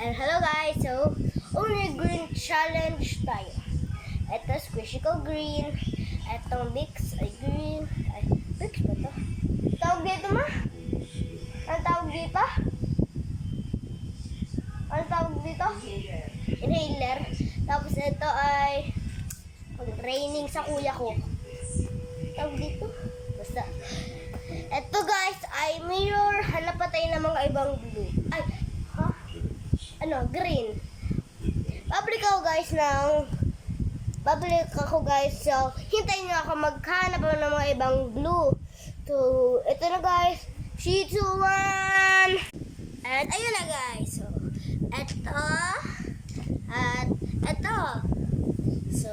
And hello guys, so only green challenge tayo. Ito squishy ko green. Etong mix ay green. Ay, mix ba to? Tawag dito ma? Ano tawag dito? Ano tawag dito? Inhaler. Tapos ito ay raining sa kuya ko. Tawag dito? Basta. Ito guys ay mirror. Hanap pa tayo ng mga ibang blue. Ay, ha? Ano? Green. Babalik ako guys so hintayin nyo ako maghanap ng mga ibang blue. So, ito na guys. 3, 2, 1. At ayun na guys. So, ito. At ito. So,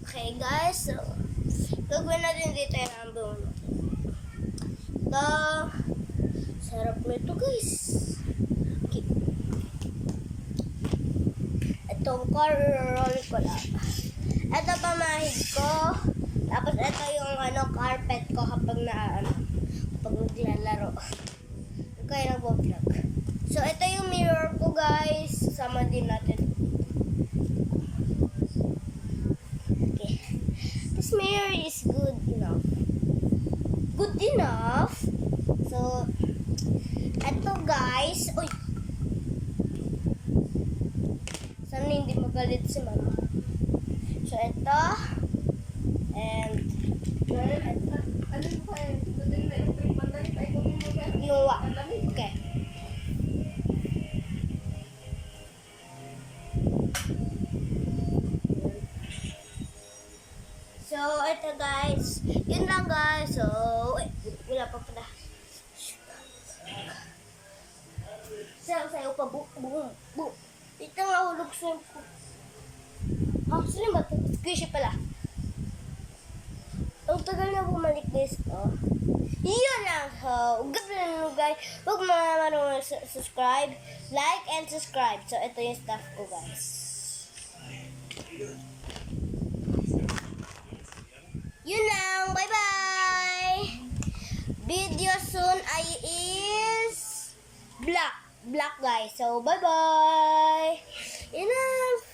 okay guys. So, gagawin natin dito yung buong. Ito. Sarap nito guys. Okay. Itong roll ko lang. Ito pamahid ko. Tapos ito yung carpet ko kapag kapag naglalaro. Kaya nagbo-vlog. So ito yung mirror ko guys. Sama din natin. Okay. This mirror is good enough. Good enough. So ito guys. Uy. Sana hindi magalit si mama. So ito. And yung wa. Okay. So ito guys. Yun lang guys. So wala pa pala. Sayo pa boom. Ito nga hulog sa ko. Sino ba ito? Squishy pala. Ang tagal na bumalik guys. Yun lang. Gablan mo guys. Huwag marunong subscribe. Like and subscribe. So ito yung stuff ko guys. Yun lang. Bye bye. Video soon ay is black guys. So bye bye. Enough.